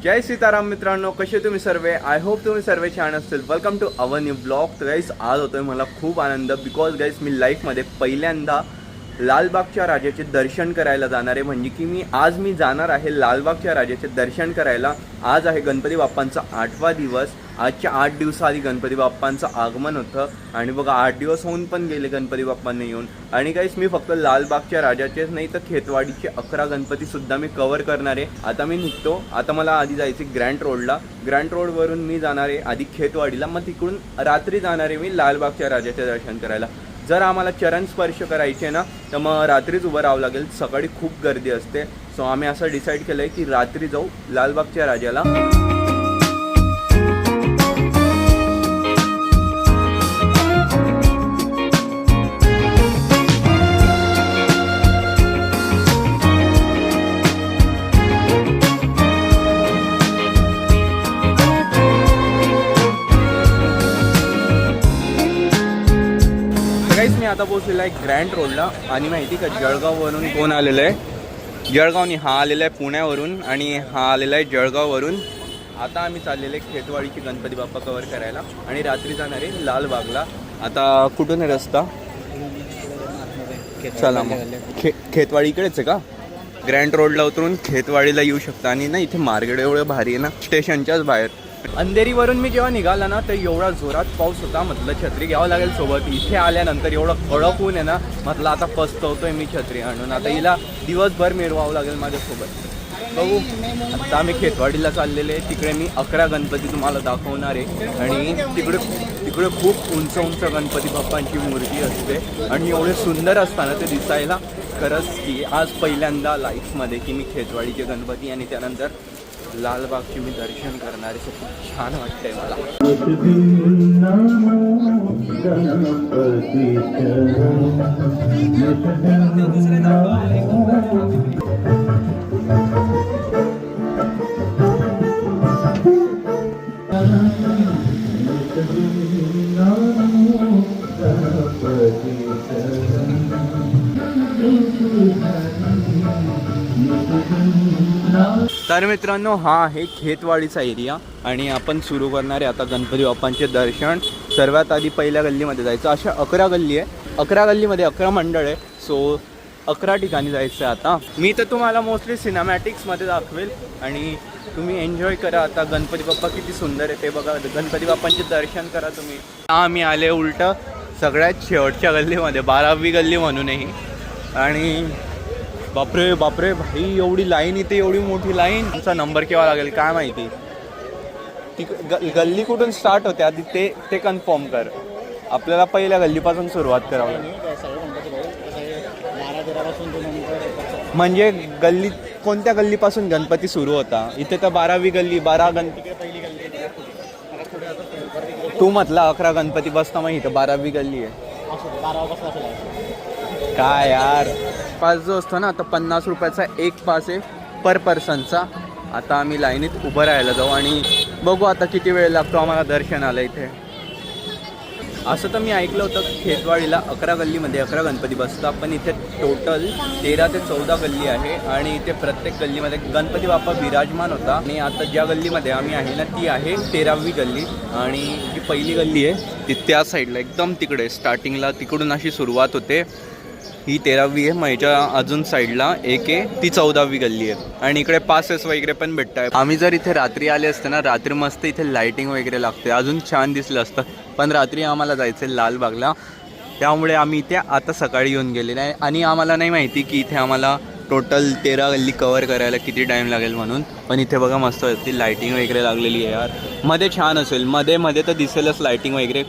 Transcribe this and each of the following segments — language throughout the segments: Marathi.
जय सीताराम मित्रांनो, कसे तुम्ही सर्व? आय होप तुम्ही सर्व छान असतील. Welcome to our new blog. तर गाईस आज होतोय मला खूप आनंद, बिकॉज गाईस मी लाईफमध्ये पहिल्यांदा लालबागच्या राजाचे दर्शन करायला जाणार आहे. म्हणजे की मी जाणार आहे लालबागच्या राजाचे दर्शन करायला. आज आहे गणपती बाप्पांचा 8वा दिवस. आजच्या 8 दिवसाआधी गणपती बाप्पांचं आगमन होतं आणि बघा 8 दिवस होऊन पण गेले गणपती बाप्पांनी येऊन. आणि गाईस मी फक्त लालबागच्या राजाचेच नाही तर खेतवाडीचे 11 गणपतीसुद्धा मी कवर करणार आहे. आता मी निघतो. आता मला आधी जायचे ग्रँड रोडला. ग्रँड रोडवरून मी जाणार आहे आधी खेतवाडीला, मग तिकडून रात्री जाणार आहे मी लालबागच्या राजाचे दर्शन करायला. जर आम्हाला चरण स्पर्श करायचे ना तर मग रात्रीच उभं राहावं लागेल, सकाळी खूप गर्दी असते. सो आम्ही असं डिसाईड केलं आहे की रात्री जाऊ लालबागच्या राजाला. मी आता पोहोचलेला आहे ग्रँड रोडला. आणि माहिती का जळगाववरून कोण आलेलं आहे? जळगावनी हा आलेला आहे पुण्यावरून आणि हा आलेला आहे जळगाववरून. आता आम्ही चाललेले खेतवाडीची गणपती बाप्पा कवर करायला आणि रात्री जाणार आहे लालबागला. आता कुठून आहे रस्ता? चला मग खेतवाडी इकडेच आहे का? ग्रँड रोडला उतरून खेतवाडीला येऊ शकता. आणि ना इथे मार्केट एवढं भारी आहे ना, स्टेशनच्याच बाहेर. अंधेरीवरून मी जेव्हा निघाला ना तर एवढा जोरात पाऊस होता, म्हटलं छत्री घ्यावं लागेल सोबत. इथे आल्यानंतर एवढं कडक ऊन आहे ना, म्हटलं आता पस्तवतोय मी छत्री आणून. आता हिला दिवसभर मिरवावं लागेल माझ्यासोबत. बघू. आता आम्ही खेतवाडीला चाललेले. तिकडे मी 11 गणपती तुम्हाला दाखवणार आहे. आणि तिकडे खूप उंच उंच गणपती बाप्पांची मूर्ती असते आणि एवढे सुंदर असताना ते दिसायला. खरंच की आज पहिल्यांदा लाईफमध्ये की मी खेतवाडीचे गणपती आणि त्यानंतर लालबागची मी दर्शन करणार आहे. खूप छान वाटतंय मला. तर मित्रांनो हा आहे खेतवाडीचा एरिया आणि आपण सुरू करणार आहे आता गणपती बाप्पांचे दर्शन. सर्वात आधी पहिल्या गल्लीमध्ये जायचं. अशा 11 गल्ली आहे. 11 गल्लीमध्ये 11 मंडळ आहे. सो 11 ठिकाणी जायचं आहे. आता मी तर तुम्हाला मोस्टली सिनेमॅटिक्समध्ये दाखवेल आणि तुम्ही एन्जॉय करा. आता गणपती बाप्पा किती सुंदर आहे ते बघा. गणपती बाप्पांचे दर्शन करा तुम्ही. आम्ही आले उलटं सगळ्यात शेवटच्या गल्लीमध्ये, 12वी गल्ली म्हणूनही. आणि बापरे बापरे भाई, एवढी लाईन इथे, एवढी मोठी लाईन. तुमचा नंबर केव्हा लागेल काय माहिती. ती गल्ली कुठून स्टार्ट होते आधी ते कन्फर्म कर. आपल्याला पहिल्या गल्लीपासून सुरुवात करावं लागेल. म्हणजे गल्ली कोणत्या गल्लीपासून गणपती सुरू होता? इथे तर 12वी गल्ली, 12 गणपती पहिली गल्ली. तू म्हटला 11 गणपती बसता, मग इथं 12वी गल्ली आहे. काय यार, पास जो असतो ना आता 50 रुपयाचा एक पास आहे पर पर्सनचा. आता आम्ही लाईनीत उभं राहायला जाऊ आणि बघू आता किती वेळ लागतो आम्हाला दर्शनाला इथे. असं तर मी ऐकलं होतं खेतवाडीला 11 गल्लीमध्ये 11 गणपती बसतात, पण इथे टोटल 13 ते 14 गल्ली आहे आणि इथे प्रत्येक गल्लीमध्ये गणपती बाप्पा विराजमान होता. आणि आता ज्या गल्लीमध्ये आम्ही आहे ना ती आहे 13वी गल्ली. आणि जी पहिली गल्ली आहे ती त्या साईडला एकदम तिकडे स्टार्टिंगला, तिकडून अशी सुरुवात होते. ही 13वी आहे. मग ह्याच्या अजून साईडला एक आहे, ती 14वी गल्ली आहे. आणि इकडे पासेस वगैरे पण भेटत आहे. आम्ही जर इथे रात्री आले असते ना, रात्री मस्त इथे लाईटिंग वगैरे लागते, अजून छान दिसलं असतं. पण रात्री आम्हाला जायचं आहे लालबागला, त्यामुळे आम्ही इथे आता सकाळी येऊन गेलेलो आहे. आणि आम्हाला नाही माहिती की इथे आम्हाला टोटल 13 गल्ली कवर करायला किती टाईम लागेल म्हणून. पण इथे बघा मस्त ती लाईटिंग वगैरे लागलेली आहे यार. मध्ये छान असेल, मध्ये तर दिसेलच लाईटिंग वगैरे.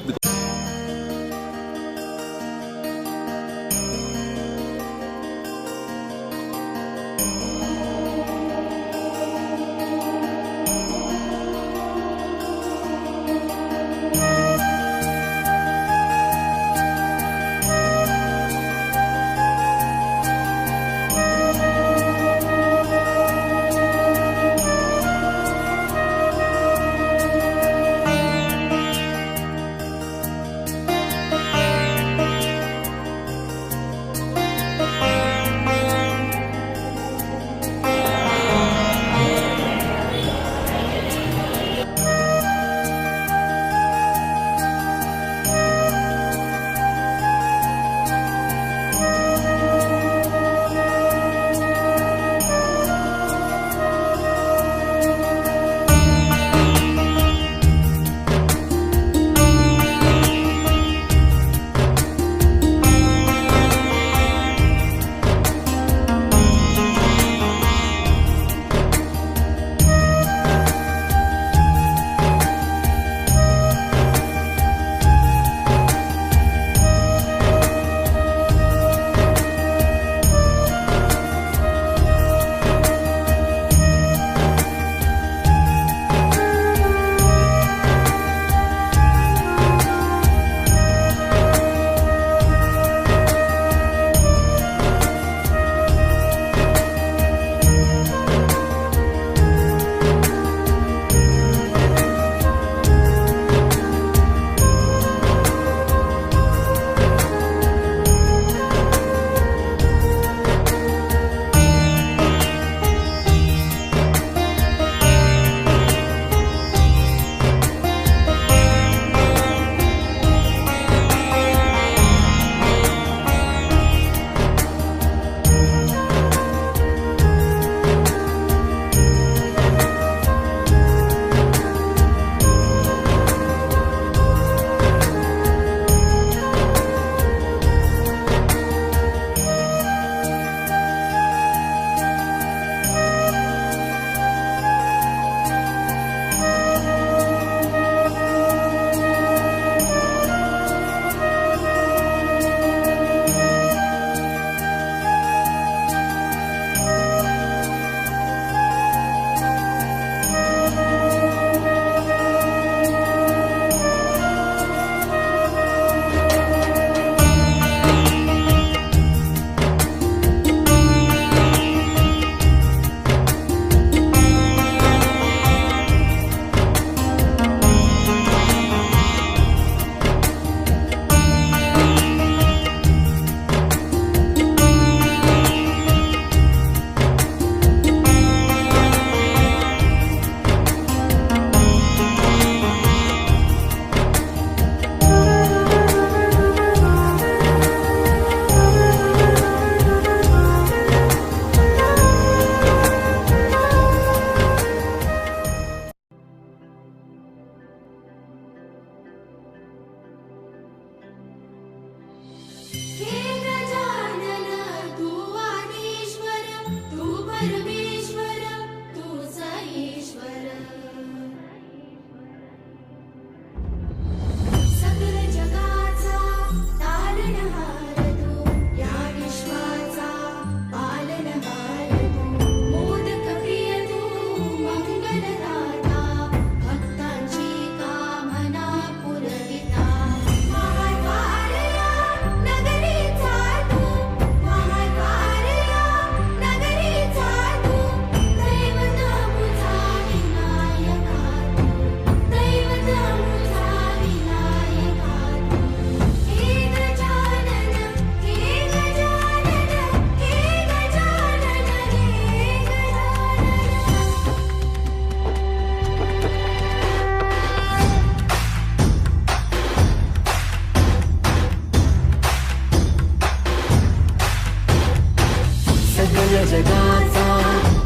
या जगाचा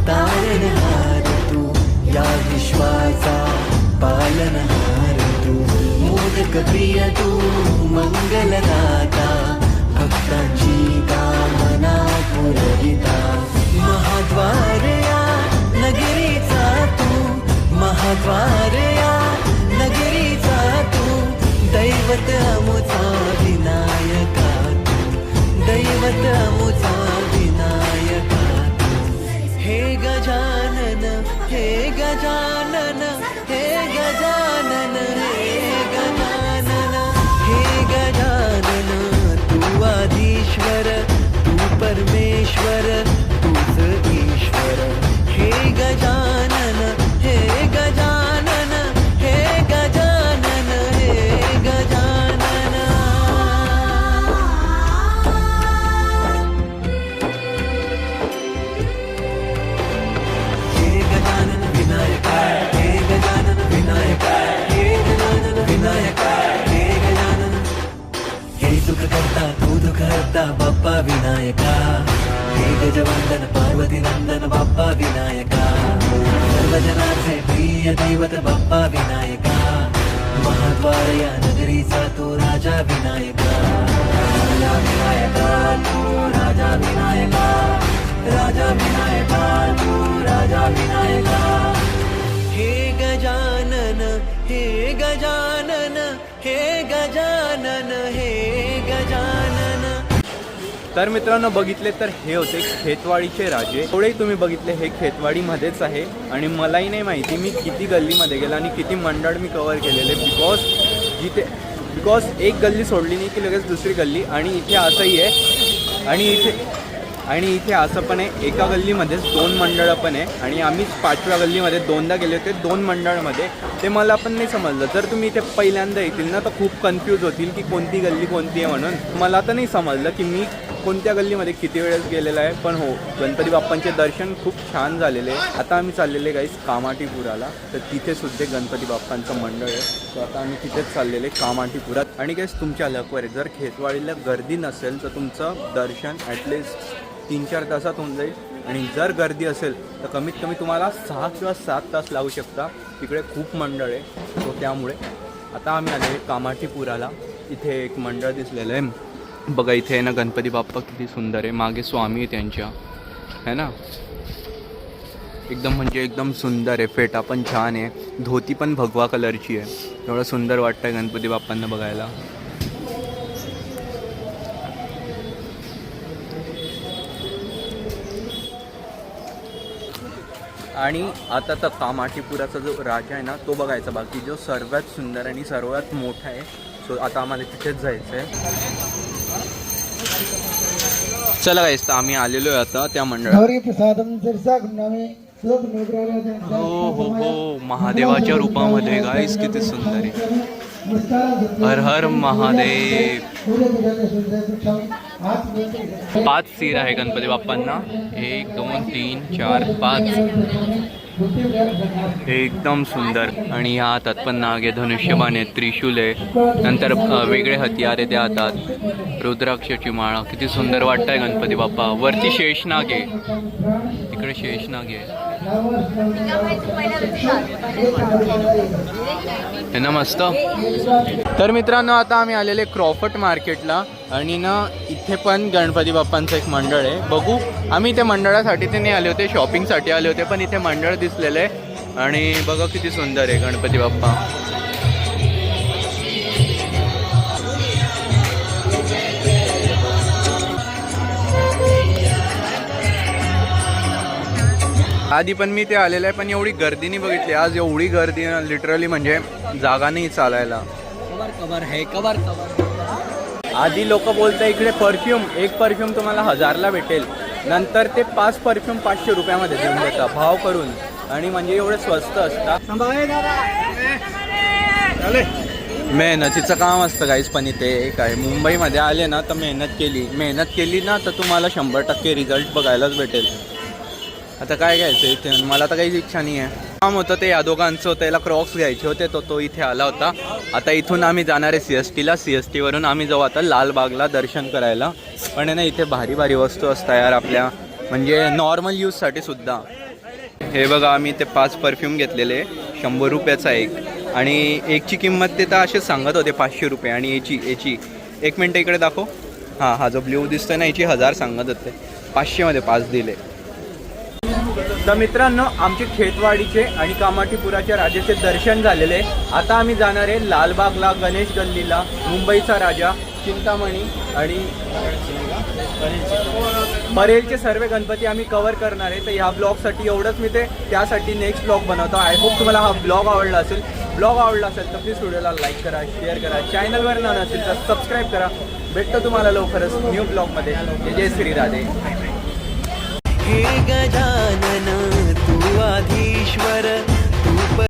तारणहार तू, या विश्वाचा पालनहार तू, मोदक प्रिय तू, मंगलदाता, भक्तांची कामना पुरविता, महाद्वार या नगरीचा तू, महाद्वार या नगरीचा तू, दैवत अमुचा विनायका तू, दैवत अमुचा विनायका तू. हे गजानन, हे गजानन, हे गजानन, हे गजानन, हे गजानन, तू आधीश्वर, तू परमेश्वर, तूच ईश्वर. हे गजानन, हे गजानन, हे गजानन, हे गजानन. हे गजानन विनायका, हे गजानन विनायका, हे गजानन विनायका, हे गजानन. हे सुख करता तू दुःख हरता बाप्पा विनायका, हे गजवंदन पार्वती नंदन बाप्पा विनायका, सर्वजनांचे प्रिय दैवत बाप्पा विनायका, महाद्वार या नगरीचा तू राजा विनायका, राजा विनायका तू, राजा विनायका, राजा विनायका तू, राजा विनायका. हे गजानन, हे गजानन, हे गजानन, हे गजानन. तर मित्रांनो बघितले तर हे होते खेतवाडीचे राजे. थोडे तुम्ही बघितले हे खेतवाडीमध्येच आहे आणि मलाही नाही माहिती मी किती गल्लीमध्ये गेला आणि किती मंडळ मी कव्हर केलेले, बिकॉज एक गल्ली सोडली नाही की लगेच दुसरी गल्ली. आणि इथे असंही आहे आणि इथे असं पण आहे, एका गल्लीमध्येच 2 मंडळं पण आहे आणि आम्ही 5व्या गल्लीमध्ये 2दा गेले होते 2 मंडळमध्ये. ते मला पण नाही समजलं. जर तुम्ही इथे पहिल्यांदा येतील ना तर खूप कन्फ्यूज होतील की कोणती गल्ली कोणती आहे म्हणून. मला तर नाही समजलं की मी कोणत्या गल्लीमध्ये किती वेळेस गेलेला आहे. पण हो, गणपती बाप्पांचे दर्शन खूप छान झालेले आहे. आता आम्ही चाललेले गाईस कामाठीपुराला, तर तिथे सुद्धा गणपती बाप्पांचं मंडळ आहे. तर आता आम्ही तिथेच चाललेले कामाठीपुरात. आणि गाईस तुमच्या लकवर आहे, जर खेतवाडीला गर्दी नसेल तर तुमचं दर्शन ॲटलिस्ट 3-4 तासात होऊन जाईल. आणि जर गर्दी असेल तर कमीत कमी तुम्हाला 6 किंवा 7 तास लागू शकता. तिकडे खूप मंडळ आहे. सो त्यामुळे आता आम्ही आलेले कामाठीपुराला. इथे एक मंडळ दिसलेलं आहे बघा. इथे आहे ना गणपती बाप्पा किती सुंदर आहे. मागे स्वामी आहे त्यांच्या, है ना. एकदम म्हणजे एकदम सुंदर आहे. फेटा पण छान आहे. धोती पण भगवा कलरची आहे. एवढं सुंदर वाटतं गणपती बाप्पांना बघायला. आणि आता तर कामाठीपुराचा जो राजा आहे ना तो बघायचा बाकी, जो सर्वात सुंदर आणि सर्वात मोठा आहे. सो आता आम्हाला तिथेच जायचं आहे. चला गाईस, तर आम्ही आलेलो आहे आता त्या मंडळात. हो हो हो, महादेवाच्या रूपामध्ये गाईस किती सुंदर आहे. हर हर महादेव. 5 सीर आहे गणपती बाप्पांना. 1 2 3 4 5. एकदम सुंदर. आणि ह्या हातात पण नाग आहे, धनुष्यबाण आहे, त्रिशूल आहे, नंतर वेगळे हतियार आहे त्या हातात, रुद्राक्षाची माळा. किती सुंदर वाटतंय गणपती बाप्पा. वरती शेषनाग आहे, तिकडे शेषनाग आहे ना, मस्त. तर मित्रांनो आता आम्ही आलेले क्रॉफर्ट मार्केटला आणि ना इथे पण गणपती बाप्पांचं एक मंडळ आहे. बघू, आम्ही त्या मंडळासाठी ते नाही आले होते, शॉपिंगसाठी आले होते, पण इथे मंडळ दिसलेलं आहे. आणि बघा किती सुंदर आहे गणपती बाप्पा. आधी पण मी ते आलेलं आहे, पण एवढी गर्दी नाही बघितली. आज एवढी गर्दी लिटरली म्हणजे जागा नाही चालायला. कवर है कवर. आधी लोक बोलतात इकडे परफ्यूम, एक परफ्यूम तुम्हाला 1000ला भेटेल, नंतर ते 5 परफ्यूम 500 रुपयामध्ये देऊन देतात भाव करून. आणि म्हणजे एवढे स्वस्त असतात. मेहनतीचं काम असतं गाईस. पण इथे काय मुंबईमध्ये आले ना तर मेहनत केली ना तर तुम्हाला 100% रिझल्ट बघायलाच भेटेल. आता काय घ्यायचं इथे, मला तर काहीच इच्छा नाही आहे. काम होतं ते या दोघांचं, त्याला क्रॉक्स घ्यायचे होते, तो इथे आला होता. आता इथून आम्ही जाणार आहे CSTला. CSTवरून आम्ही जाऊ आता लालबागला दर्शन करायला. पण आहे ना इथे भारी भारी वस्तू असतात यार आपल्या म्हणजे नॉर्मल यूजसाठी सुद्धा. हे बघा आम्ही ते 5 परफ्यूम घेतलेले, 100 रुपयाचा एक, आणि एकची किंमत ते तर असेच सांगत होते 500 रुपये. आणि याची 1 मिनटं इकडे दाखव. हां, हा जो ब्ल्यू दिसतोय ना, याची 1000 सांगत होते, 500मध्ये 5 दिले. तर मित्रांनो, आमचे खेतवाडीचे आणि कामाठीपुराच्या राजाचे दर्शन झालेले. आता आम्ही जाणार आहे लालबागला, गणेश गल्लीला, मुंबईचा राजा, चिंतामणी आणि परेलचे सर्व गणपती आम्ही कव्हर करणार आहे. तर ह्या ब्लॉगसाठी एवढंच मी त्यासाठी नेक्स्ट ब्लॉग बनवतो. आय होप तुम्हाला हा ब्लॉग आवडला असेल. ब्लॉग आवडला असेल तर प्लीज व्हिडिओला लाईक करा, शेअर करा, चॅनलवर न नसेल तर सबस्क्राईब करा. भेटतो तुम्हाला लवकरच न्यू ब्लॉगमध्ये. जय श्री राधे. हे गजानन तू आधीश्वर